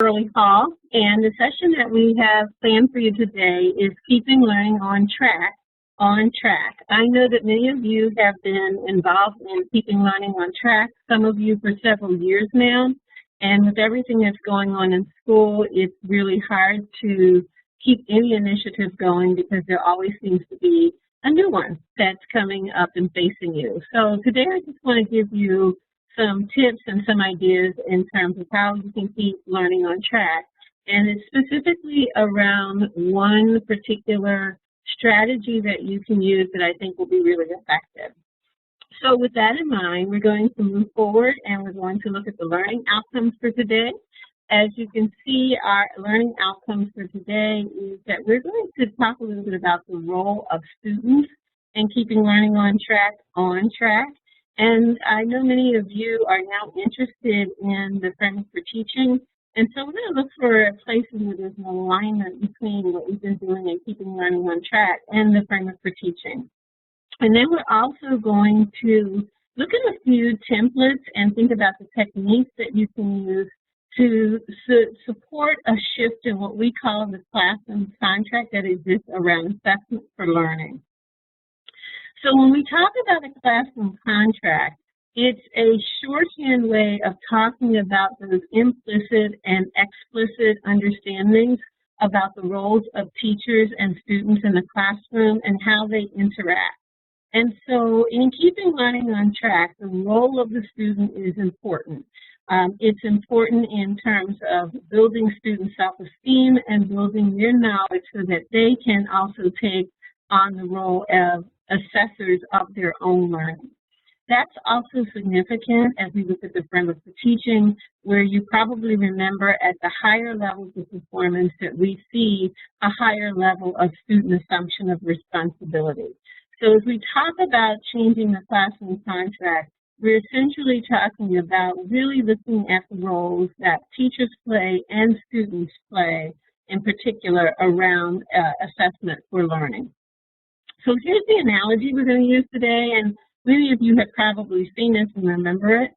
Early Hall, and the session that we have planned for you today is Keeping Learning on Track. I know that many of you have been involved in Keeping Learning on Track, some of you for several years now, and with everything that's going on in school, it's really hard to keep any initiative going because there always seems to be a new one that's coming up and facing you. So today I just want to give you some tips and some ideas in terms of how you can keep learning on track. And it's specifically around one particular strategy that you can use that I think will be really effective. So with that in mind, we're going to move forward and we're going to look at the learning outcomes for today. As you can see, our learning outcomes for today is that we're going to talk a little bit about the role of students in keeping learning on track. And I know many of you are now interested in the framework for teaching, and so we're going to look for places where there's an alignment between what we've been doing in keeping learning on track and the framework for teaching. And then we're also going to look at a few templates and think about the techniques that you can use to support a shift in what we call the classroom contract that exists around assessment for learning. So when we talk about a classroom contract, it's a shorthand way of talking about those implicit and explicit understandings about the roles of teachers and students in the classroom and how they interact. And so in keeping learning on track, the role of the student is important. It's important in terms of building student self-esteem and building their knowledge so that they can also take on the role of assessors of their own learning. That's also significant as we look at the framework for teaching, where you probably remember at the higher levels of performance that we see a higher level of student assumption of responsibility. So as we talk about changing the classroom contract, we're essentially talking about really looking at the roles that teachers play and students play, in particular around assessment for learning. So here's the analogy we're going to use today, and many of you have probably seen this and remember it.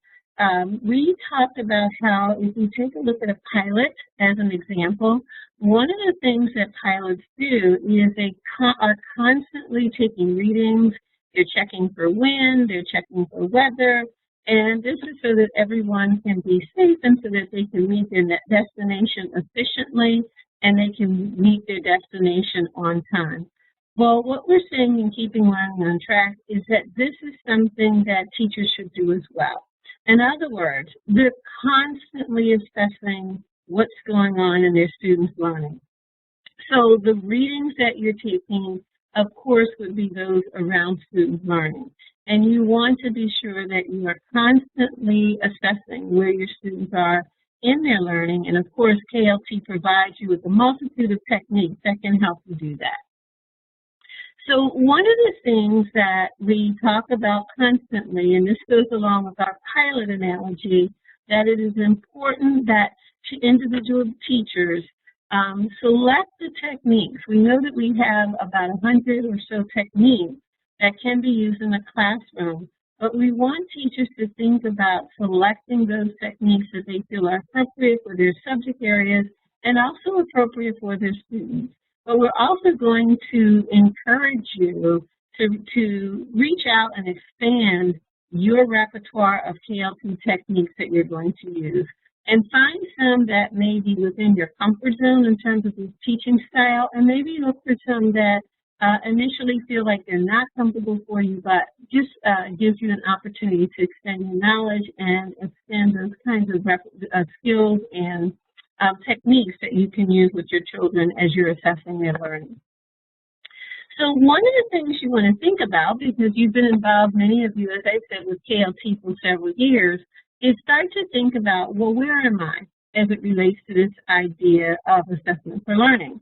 We talked about how if you take a look at a pilot as an example, one of the things that pilots do is they are constantly taking readings. They're checking for wind, they're checking for weather, and this is so that everyone can be safe and so that they can meet their destination efficiently and they can meet their destination on time. Well, what we're saying in keeping learning on track is that this is something that teachers should do as well. In other words, they're constantly assessing what's going on in their students' learning. So the readings that you're taking, of course, would be those around student learning. And you want to be sure that you are constantly assessing where your students are in their learning. And of course, KLT provides you with a multitude of techniques that can help you do that. So one of the things that we talk about constantly, and this goes along with our pilot analogy, that it is important that individual teachers select the techniques. We know that we have about 100 or so techniques that can be used in the classroom, but we want teachers to think about selecting those techniques that they feel are appropriate for their subject areas and also appropriate for their students. But we're also going to encourage you to reach out and expand your repertoire of KLT techniques that you're going to use and find some that may be within your comfort zone in terms of your teaching style, and maybe look for some that initially feel like they're not comfortable for you, but just gives you an opportunity to extend your knowledge and extend those kinds of skills and techniques that you can use with your children as you're assessing their learning. So one of the things you want to think about, because you've been involved, many of you, as I said, with KLT for several years, is start to think about, well, where am I as it relates to this idea of assessment for learning?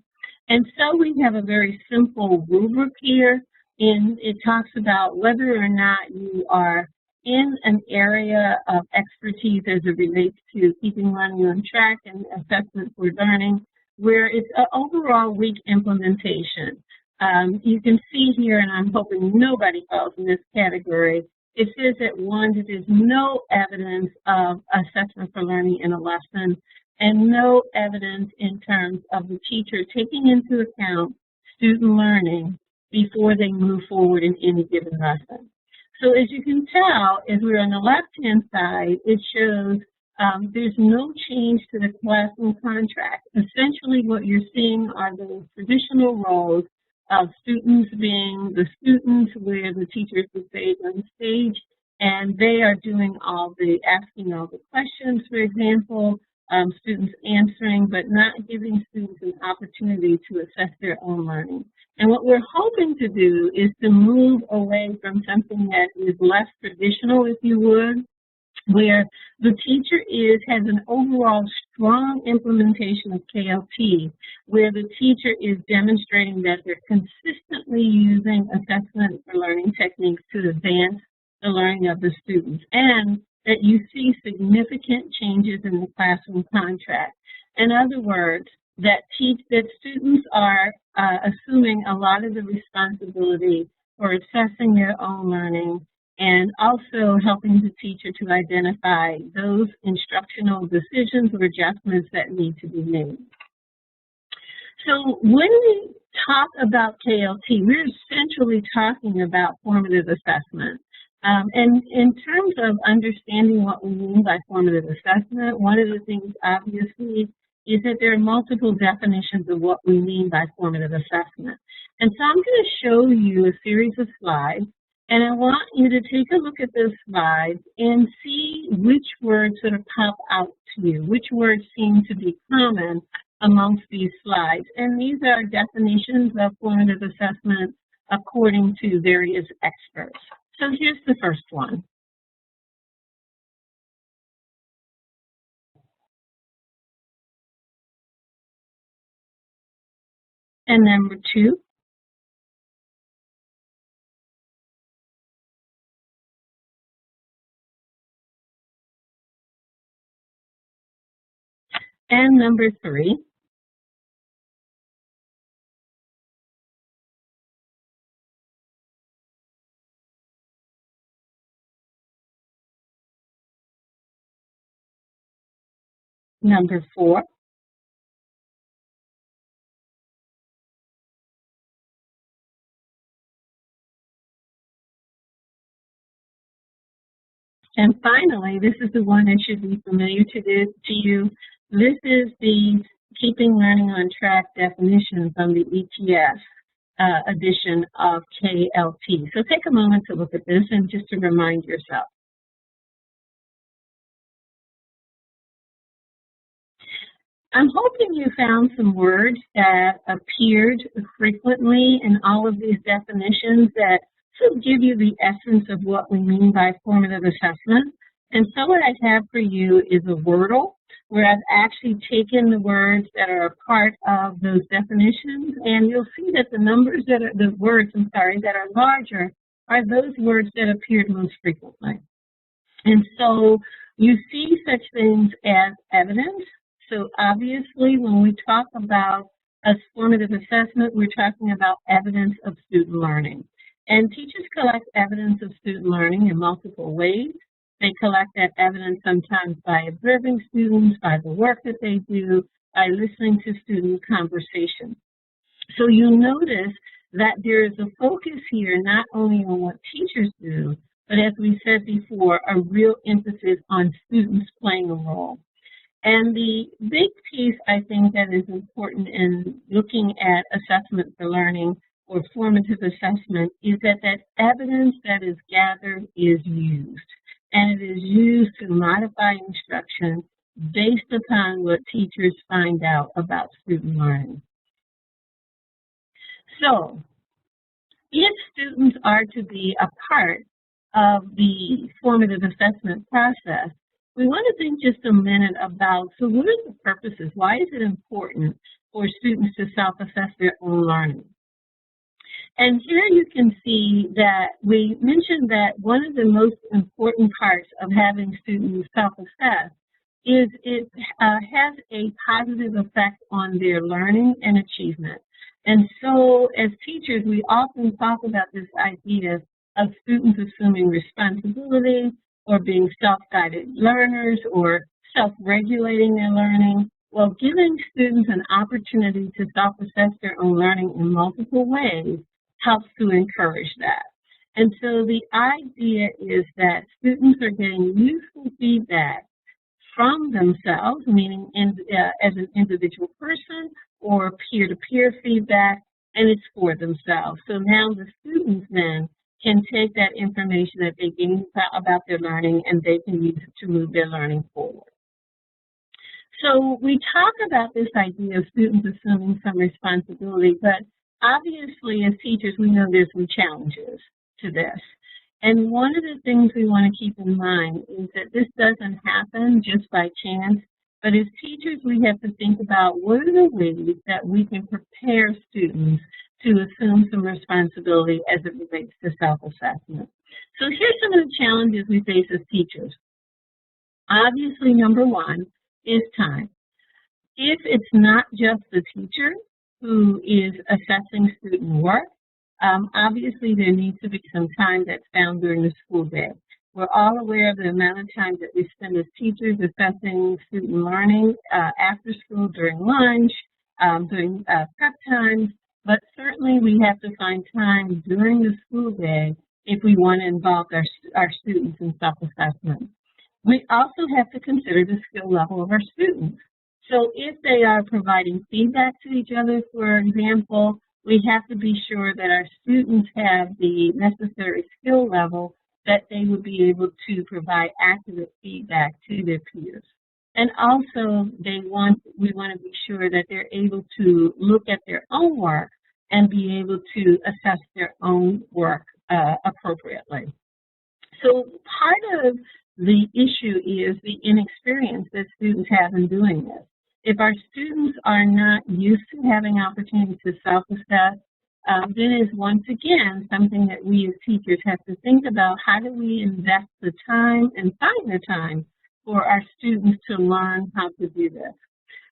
And so we have a very simple rubric here, and it talks about whether or not you are in an area of expertise as it relates to keeping learning on track and assessment for learning, where it's an overall weak implementation. You can see here, and I'm hoping nobody falls in this category, it says that one, that there's no evidence of assessment for learning in a lesson, and no evidence in terms of the teacher taking into account student learning before they move forward in any given lesson. So as you can tell, as we're on the left-hand side, it shows there's no change to the classroom contract. Essentially what you're seeing are the traditional roles of students being the students where the teachers would say on stage, and they are doing asking all the questions, for example, students answering, but not giving students an opportunity to assess their own learning. And what we're hoping to do is to move away from something that is less traditional, if you would, where the teacher has an overall strong implementation of KLT, where the teacher is demonstrating that they're consistently using assessment for learning techniques to advance the learning of the students, and that you see significant changes in the classroom contract. In other words, that students are assuming a lot of the responsibility for assessing their own learning and also helping the teacher to identify those instructional decisions or adjustments that need to be made. So when we talk about KLT, we're essentially talking about formative assessment. And in terms of understanding what we mean by formative assessment, one of the things obviously is that there are multiple definitions of what we mean by formative assessment. And so I'm going to show you a series of slides, and I want you to take a look at those slides and see which words sort of pop out to you, which words seem to be common amongst these slides. And these are definitions of formative assessment according to various experts. So here's the first one. And number 2. And number 3. Number 4. And finally, this is the one that should be familiar to you. This is the Keeping Learning on Track definition from the ETS edition of KLT. So take a moment to look at this and just to remind yourself. I'm hoping you found some words that appeared frequently in all of these definitions that should give you the essence of what we mean by formative assessment. And so what I have for you is a Wordle, where I've actually taken the words that are a part of those definitions, and you'll see that the words that are larger are those words that appeared most frequently. And so you see such things as evidence. So obviously, when we talk about a formative assessment, we're talking about evidence of student learning. And teachers collect evidence of student learning in multiple ways. They collect that evidence sometimes by observing students, by the work that they do, by listening to student conversation. So you'll notice that there is a focus here not only on what teachers do, but as we said before, a real emphasis on students playing a role. And the big piece, I think, that is important in looking at assessment for learning or formative assessment is that evidence that is gathered is used. And it is used to modify instruction based upon what teachers find out about student learning. So, if students are to be a part of the formative assessment process, we want to think just a minute about, so what are the purposes? Why is it important for students to self-assess their own learning? And here you can see that we mentioned that one of the most important parts of having students self-assess is it has a positive effect on their learning and achievement. And so as teachers, we often talk about this idea of students assuming responsibility or being self-guided learners or self-regulating their learning, while giving students an opportunity to self-assess their own learning in multiple ways helps to encourage that. And so the idea is that students are getting useful feedback from themselves, meaning as an individual person, or peer-to-peer feedback, and it's for themselves. So now the students then can take that information that they gain about their learning and they can use it to move their learning forward. So we talk about this idea of students assuming some responsibility, but obviously as teachers we know there's some challenges to this. And one of the things we want to keep in mind is that this doesn't happen just by chance, but as teachers we have to think about what are the ways that we can prepare students to assume some responsibility as it relates to self-assessment. So here's some of the challenges we face as teachers. Obviously, number one is time. If it's not just the teacher who is assessing student work, obviously there needs to be some time that's found during the school day. We're all aware of the amount of time that we spend as teachers assessing student learning after school, during lunch, during prep times, but certainly we have to find time during the school day if we want to involve our students in self-assessment. We also have to consider the skill level of our students. So if they are providing feedback to each other, for example, we have to be sure that our students have the necessary skill level that they would be able to provide accurate feedback to their peers. And also, we want to be sure that they're able to look at their own work and be able to assess their own work appropriately. So part of the issue is the inexperience that students have in doing this. If our students are not used to having opportunities to self-assess, then is once again something that we as teachers have to think about. How do we invest the time and find the time for our students to learn how to do this?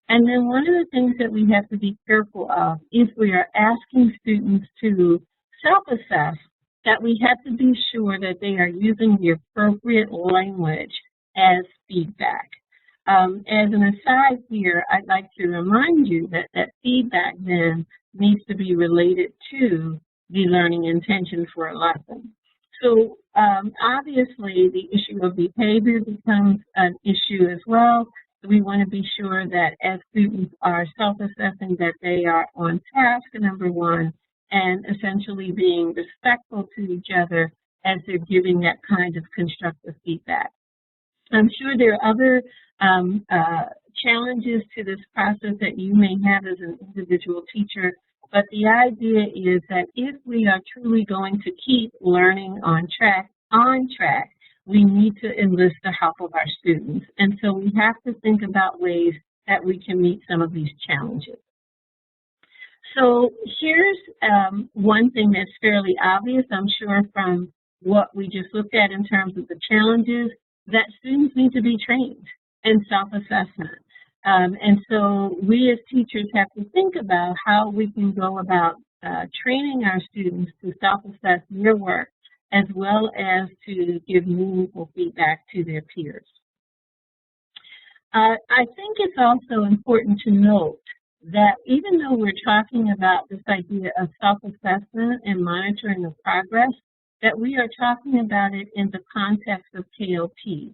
And then one of the things that we have to be careful of, if we are asking students to self-assess, that we have to be sure that they are using the appropriate language as feedback. As an aside here, I'd like to remind you that feedback then needs to be related to the learning intention for a lesson. So obviously the issue of behavior becomes an issue as well. So we want to be sure that as students are self-assessing that they are on task, number one, and essentially being respectful to each other as they're giving that kind of constructive feedback. I'm sure there are other challenges to this process that you may have as an individual teacher, but the idea is that if we are truly going to keep learning on track, we need to enlist the help of our students. And so we have to think about ways that we can meet some of these challenges. So here's one thing that's fairly obvious, I'm sure, from what we just looked at in terms of the challenges, that students need to be trained in self-assessment. And so we as teachers have to think about how we can go about training our students to self-assess their work as well as to give meaningful feedback to their peers. I think it's also important to note that even though we're talking about this idea of self-assessment and monitoring of progress, that we are talking about it in the context of KLP.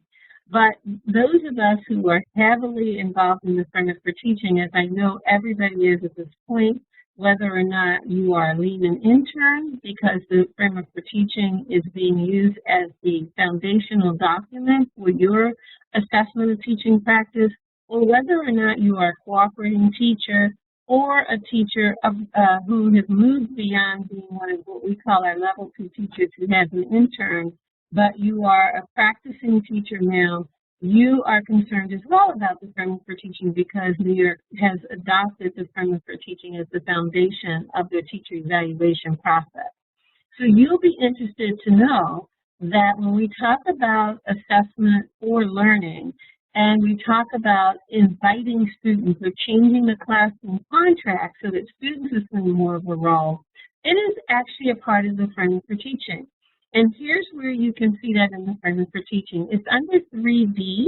But those of us who are heavily involved in the Framework for Teaching, as I know everybody is at this point, whether or not you are a lead-in intern because the Framework for Teaching is being used as the foundational document for your assessment of teaching practice, or whether or not you are a cooperating teacher or a teacher who has moved beyond being one of what we call our level 2 teachers who has an intern, but you are a practicing teacher now, you are concerned as well about the Framework for Teaching because New York has adopted the Framework for Teaching as the foundation of their teacher evaluation process. So you'll be interested to know that when we talk about assessment or learning, and we talk about inviting students or changing the classroom contract so that students assume more of a role, it is actually a part of the Framework for Teaching. And here's where you can see that in the Framework for Teaching. It's under 3B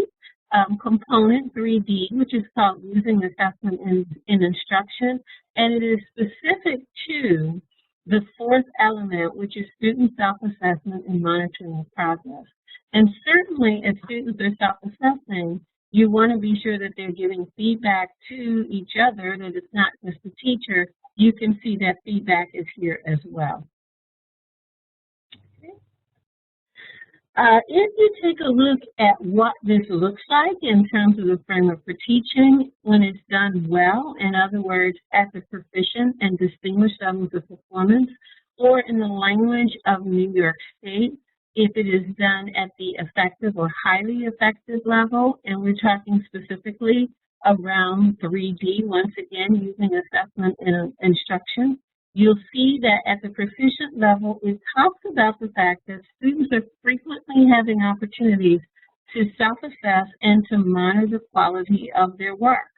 component 3D, which is called Using Assessment in Instruction, and it is specific to the fourth element, which is student self-assessment and monitoring of progress. And certainly, as students are self-assessing, you want to be sure that they're giving feedback to each other, that it's not just the teacher. You can see that feedback is here as well. If you take a look at what this looks like in terms of the framework for teaching, when it's done well, in other words, at the proficient and distinguished levels of performance, or in the language of New York State, if it is done at the effective or highly effective level, and we're talking specifically around 3D, once again, using assessment and instruction, you'll see that at the proficient level, it talks about the fact that students are frequently having opportunities to self-assess and to monitor the quality of their work.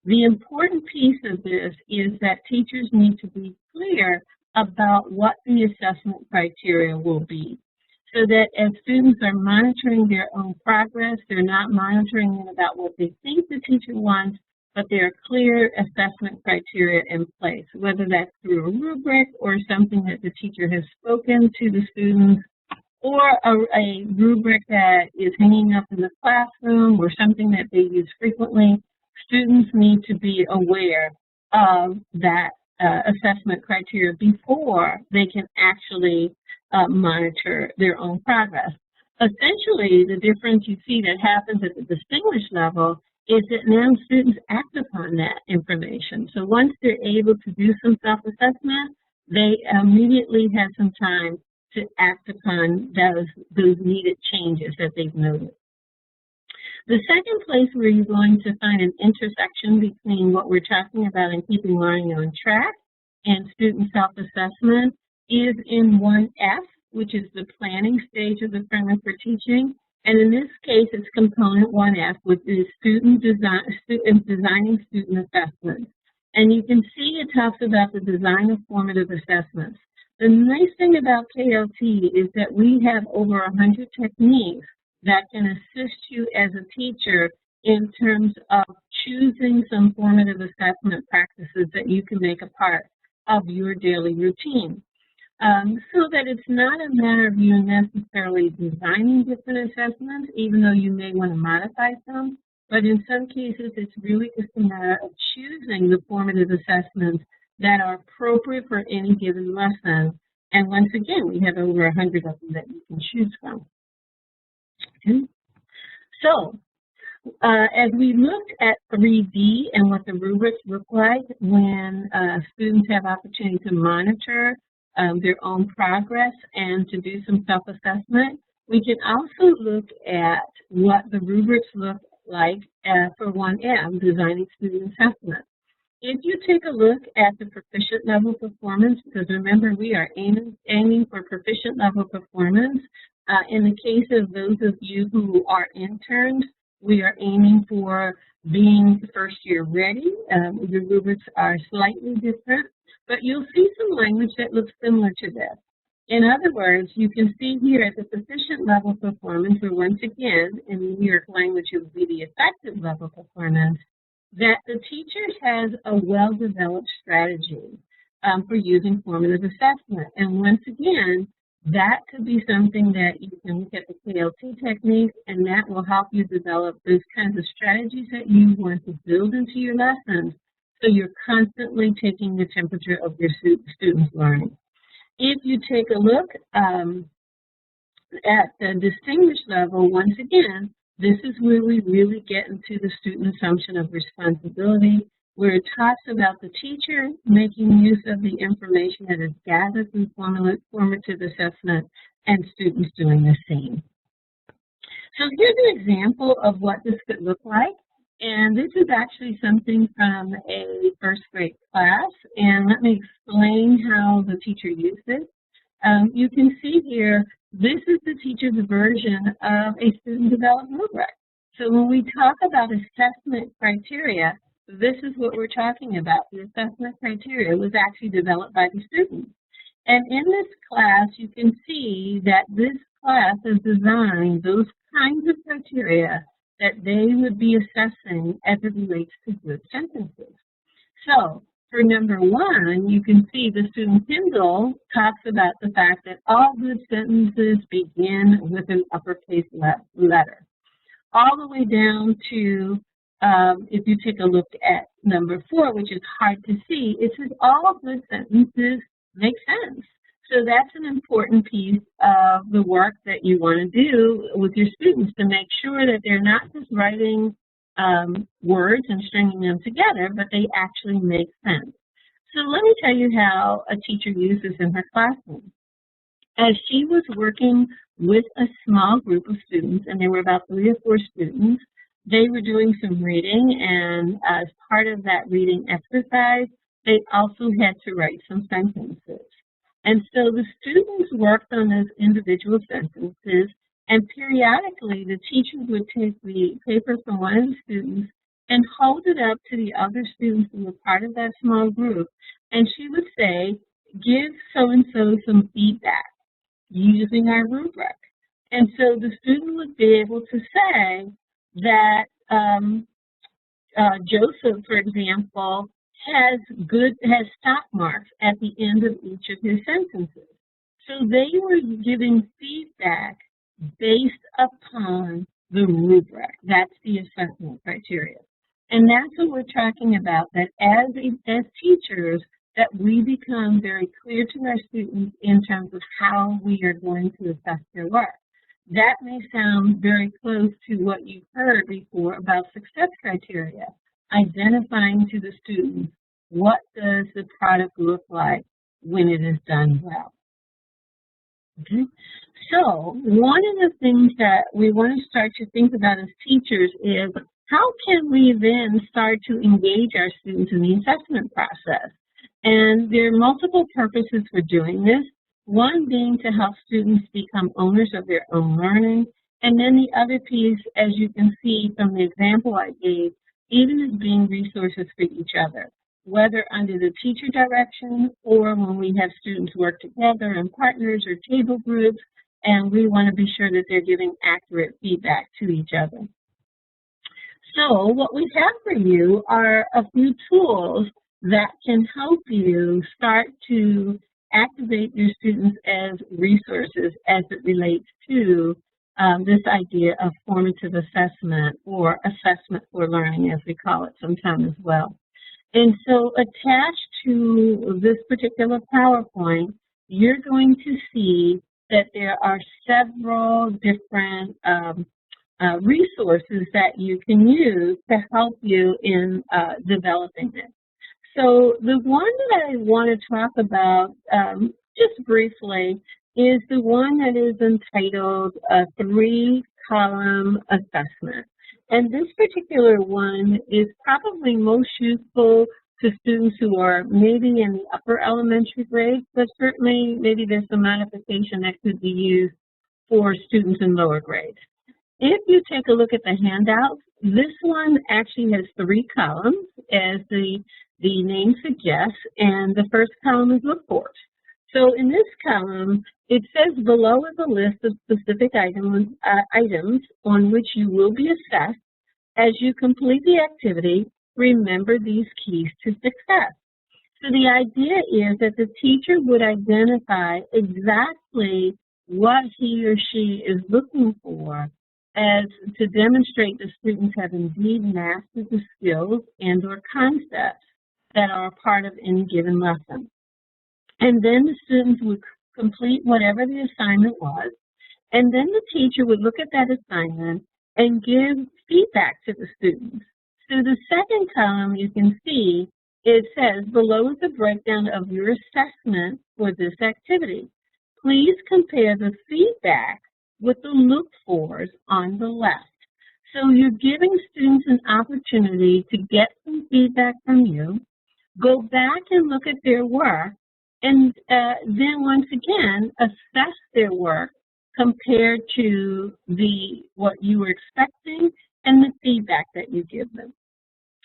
The important piece of this is that teachers need to be clear about what the assessment criteria will be, so that as students are monitoring their own progress, they're not monitoring it about what they think the teacher wants, but there are clear assessment criteria in place, whether that's through a rubric or something that the teacher has spoken to the students, or a rubric that is hanging up in the classroom or something that they use frequently. Students need to be aware of that assessment criteria before they can actually monitor their own progress. Essentially, the difference you see that happens at the distinguished level is that now students act upon that information. So once they're able to do some self-assessment, they immediately have some time to act upon those needed changes that they've noted. The second place where you're going to find an intersection between what we're talking about in keeping learning on track and student self-assessment is in 1F, which is the planning stage of the framework for teaching. And in this case, it's component 1F, which is designing student assessments. And you can see it talks about the design of formative assessments. The nice thing about KLT is that we have over 100 techniques that can assist you as a teacher in terms of choosing some formative assessment practices that you can make a part of your daily routine. So that it's not a matter of you necessarily designing different assessments, even though you may want to modify some, but in some cases it's really just a matter of choosing the formative assessments that are appropriate for any given lesson. And once again, we have over 100 of them that you can choose from. Okay. So, as we looked at 3D and what the rubrics look like when students have opportunity to monitor their own progress and to do some self-assessment, we can also look at what the rubrics look like for 1M, designing student assessment. If you take a look at the proficient level performance, because remember we are aiming for proficient level performance. In the case of those of you who are interns, we are aiming for being first year ready. The rubrics are slightly different, but you'll see some language that looks similar to this. In other words, you can see here at the proficient level performance, or once again, in the New York language, it would be the effective level performance, that the teacher has a well-developed strategy for using formative assessment. And once again, that could be something that you can look at the KLT techniques, and that will help you develop those kinds of strategies that you want to build into your lessons, so you're constantly taking the temperature of your students' learning. If you take a look at the distinguished level, once again, this is where we really get into the student assumption of responsibility, where it talks about the teacher making use of the information that is gathered through formative assessment and students doing the same. So here's an example of what this could look like. And this is actually something from a first grade class. And let me explain how the teacher used it. You can see here, this is the teacher's version of a student developed rubric. So when we talk about assessment criteria, this is what we're talking about. The assessment criteria was actually developed by the students. And in this class, you can see that this class has designed those kinds of criteria that they would be assessing as it relates to good sentences. So for number one, you can see the student Kindle talks about the fact that all good sentences begin with an uppercase letter. All the way down to, if you take a look at number 4, which is hard to see, it says all good sentences make sense. So that's an important piece of the work that you want to do with your students, to make sure that they're not just writing words and stringing them together, but they actually make sense. So let me tell you how a teacher used this in her classroom. As she was working with a small group of students, and there were about 3 or 4 students, they were doing some reading, and as part of that reading exercise, they also had to write some sentences. And so the students worked on those individual sentences, and periodically the teacher would take the paper from one of the students and hold it up to the other students who were part of that small group, and she would say, give so-and-so some feedback using our rubric. And so the student would be able to say that Joseph, for example, has stop marks at the end of each of his sentences. So they were giving feedback based upon the rubric. That's the assessment criteria. And that's what we're talking about, that as teachers, that we become very clear to our students in terms of how we are going to assess their work. That may sound very close to what you've heard before about success criteria, identifying to the students what does the product look like when it is done well. Okay. So one of the things that we want to start to think about as teachers is, how can we then start to engage our students in the assessment process? And there are multiple purposes for doing this. One being to help students become owners of their own learning. And then the other piece, as you can see from the example I gave, even as being resources for each other, whether under the teacher direction or when we have students work together in partners or table groups, and we want to be sure that they're giving accurate feedback to each other. So what we have for you are a few tools that can help you start to activate your students as resources as it relates to this idea of formative assessment, or assessment for learning, as we call it sometimes as well. And so attached to this particular PowerPoint, you're going to see that there are several different resources that you can use to help you in developing it. So the one that I want to talk about just briefly is the one that is entitled a 3-column assessment. And this particular one is probably most useful to students who are maybe in the upper elementary grades, but certainly maybe there's some modification that could be used for students in lower grades. If you take a look at the handout, this one actually has 3 columns, as the name suggests, and the first column is look for. So in this column, it says below is a list of specific items on which you will be assessed. As you complete the activity, remember these keys to success. So the idea is that the teacher would identify exactly what he or she is looking for, as to demonstrate the students have indeed mastered the skills and or concepts that are a part of any given lesson. And then the students would complete whatever the assignment was, and then the teacher would look at that assignment and give feedback to the students. So the second column, you can see, it says, below is a breakdown of your assessment for this activity. Please compare the feedback with the look-fors on the left. So you're giving students an opportunity to get some feedback from you, go back and look at their work, and then once again assess their work compared to what you were expecting and the feedback that you give them.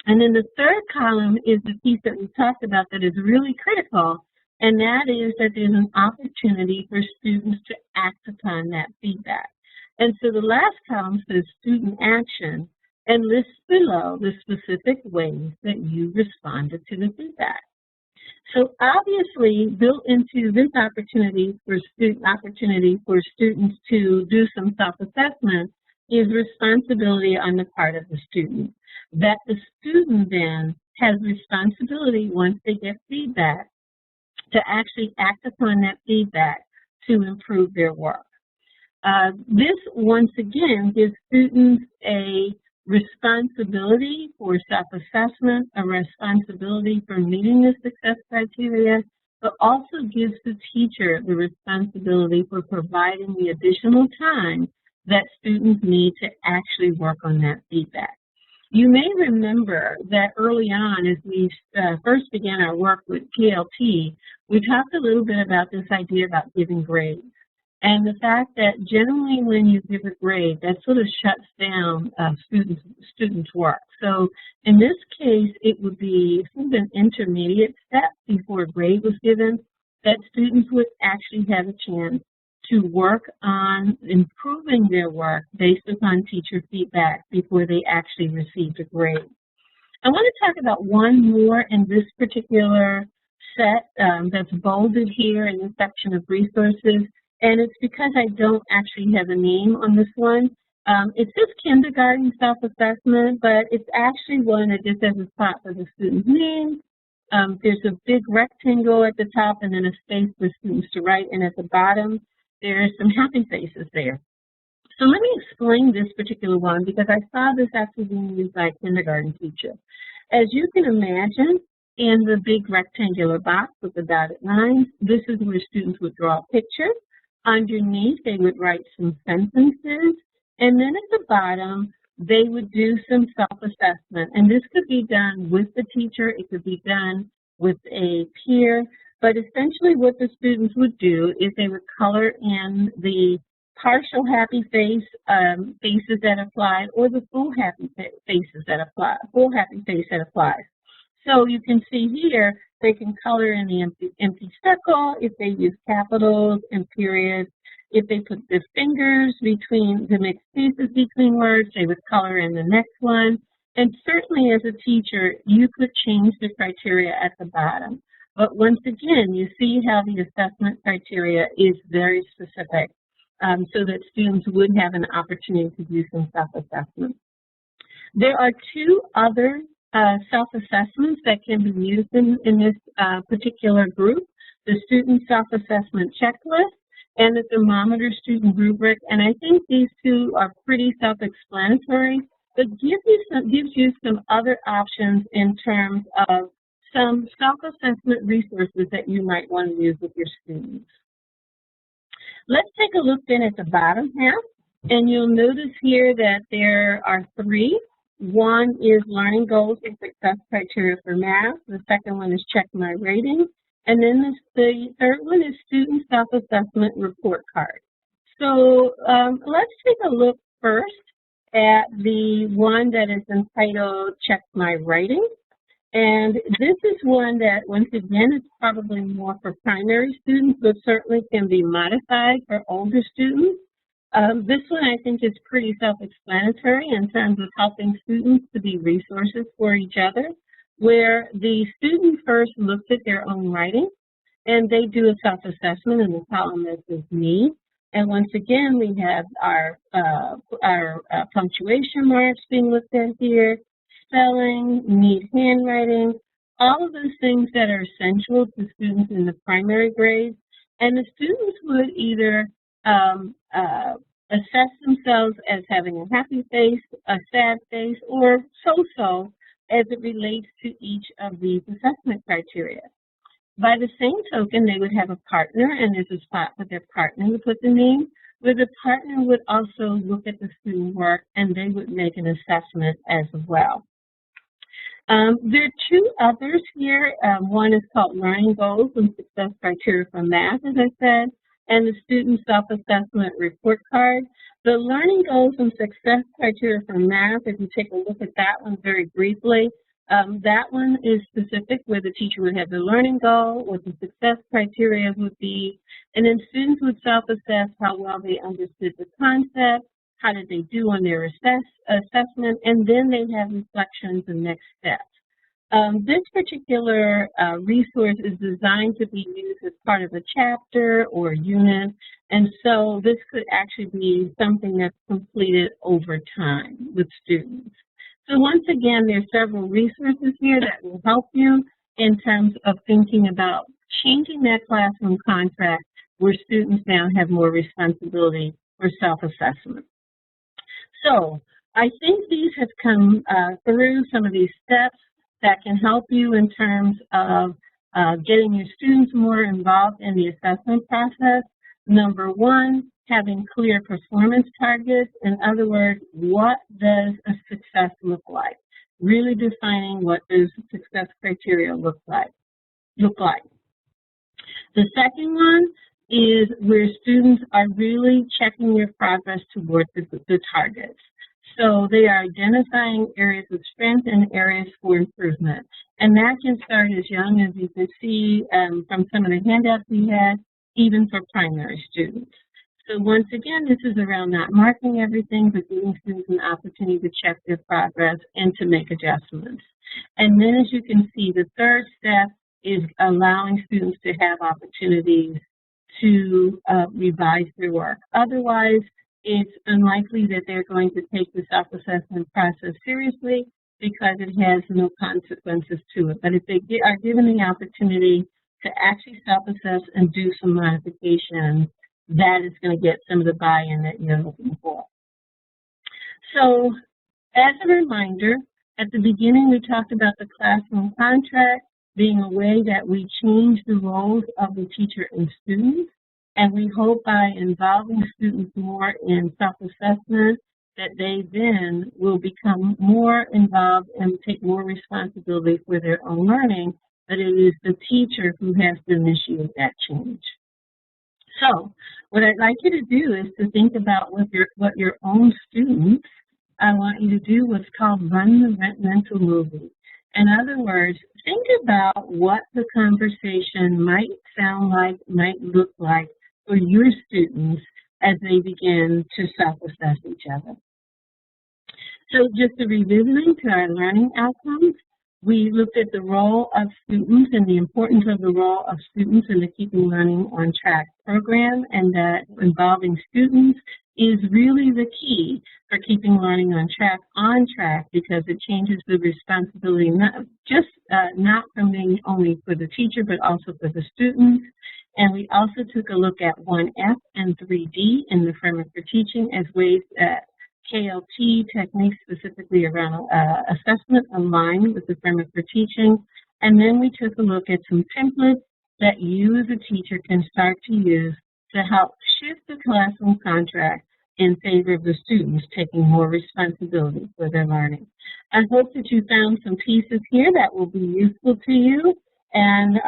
And then the third column is the piece that we talked about that is really critical, and that is that there's an opportunity for students to act upon that feedback. And so the last column says student action and lists below the specific ways that you responded to the feedback. So obviously, built into this opportunity for students to do some self-assessment is responsibility on the part of the student. That the student then has responsibility once they get feedback to actually act upon that feedback to improve their work. This, once again, gives students a responsibility for self-assessment, a responsibility for meeting the success criteria, but also gives the teacher the responsibility for providing the additional time that students need to actually work on that feedback. You may remember that early on, as we first began our work with PLT, we talked a little bit about this idea about giving grades. And the fact that generally when you give a grade, that sort of shuts down students' work. So in this case, it would be sort of an intermediate step before a grade was given, that students would actually have a chance to work on improving their work based upon teacher feedback before they actually received a grade. I want to talk about one more in this particular set that's bolded here in the section of resources. And it's because I don't actually have a name on this one. It says kindergarten self-assessment, but it's actually one that just has a spot for the student's name. There's a big rectangle at the top and then a space for students to write, and at the bottom, there's some happy faces there. So let me explain this particular one because I saw this actually being used by a kindergarten teacher. As you can imagine, in the big rectangular box with the dotted lines, this is where students would draw a picture. Underneath, they would write some sentences, and then at the bottom, they would do some self-assessment. And this could be done with the teacher, it could be done with a peer, but essentially what the students would do is they would color in the partial happy face faces that apply, or the full happy faces that apply, full happy face that applies. So you can see here, they can color in the empty circle if they use capitals and periods. If they put their fingers between the mixed spaces between words, they would color in the next one. And certainly as a teacher, you could change the criteria at the bottom. But once again, you see how the assessment criteria is very specific so that students would have an opportunity to do some self-assessment. There are two other self-assessments that can be used in this particular group, the student self-assessment checklist and the thermometer student rubric. And I think these two are pretty self-explanatory, but gives you some other options in terms of some self-assessment resources that you might want to use with your students. Let's take a look then at the bottom half, and you'll notice here that there are three. One is learning goals and success criteria for math. The second one is check my rating. And then the third one is student self-assessment report card. So let's take a look first at the one that is entitled Check My Writing. And this is one that, once again, is probably more for primary students, but certainly can be modified for older students. This one I think is pretty self-explanatory in terms of helping students to be resources for each other, where the student first looks at their own writing and they do a self-assessment in the column that says me. And once again, we have our punctuation marks being looked at here, spelling, neat handwriting, all of those things that are essential to students in the primary grades. And the students would either assess themselves as having a happy face, a sad face, or so-so as it relates to each of these assessment criteria. By the same token, they would have a partner, and there's a spot for their partner to put the name, where the partner would also look at the student work and they would make an assessment as well. There are two others here. One is called Learning Goals and Success Criteria for Math, as I said, and the Student Self-Assessment Report Card. The Learning Goals and Success Criteria for Math, if you take a look at that one very briefly, That one is specific where the teacher would have the learning goal, what the success criteria would be, and then students would self-assess how well they understood the concept, how did they do on their assessment, and then they'd have reflections and next steps. This particular resource is designed to be used as part of a chapter or a unit, and so this could actually be something that's completed over time with students. So once again, there's several resources here that will help you in terms of thinking about changing that classroom contract where students now have more responsibility for self-assessment. So I think these have come through some of these steps that can help you in terms of getting your students more involved in the assessment process. Number one, having clear performance targets. In other words, what does a success look like? Really defining what those success criteria look like. The second one is where students are really checking your progress towards the targets. So they are identifying areas of strength and areas for improvement. And that can start as young as you can see from some of the handouts we had, even for primary students. So once again, this is around not marking everything, but giving students an opportunity to check their progress and to make adjustments. And then as you can see, the third step is allowing students to have opportunities to revise their work. Otherwise, it's unlikely that they're going to take the self-assessment process seriously because it has no consequences to it. But if they are given the opportunity to actually self-assess and do some modifications, that is going to get some of the buy-in that you're looking for. So as a reminder, at the beginning we talked about the classroom contract being a way that we change the roles of the teacher and students. And we hope by involving students more in self-assessment that they then will become more involved and take more responsibility for their own learning, but it is the teacher who has to initiate that change. So what I'd like you to do is to think about what your own students, I want you to do what's called run the mental movie. In other words, think about what the conversation might sound like, might look like for your students as they begin to self-assess each other. So just to revisiting to our learning outcomes, we looked at the role of students and the importance of the role of students in the Keeping Learning on Track program, and that involving students is really the key for keeping learning on track because it changes the responsibility not from being only for the teacher but also for the students. And we also took a look at 1F and 3D in the framework for teaching as ways that KLT techniques specifically around assessment align with the framework for teaching. And then we took a look at some templates that you as a teacher can start to use to help shift the classroom contract in favor of the students taking more responsibility for their learning. I hope that you found some pieces here that will be useful to you. And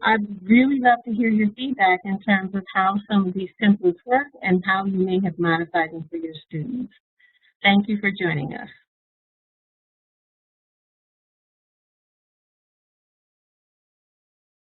I'd really love to hear your feedback in terms of how some of these templates work and how you may have modified them for your students. Thank you for joining us.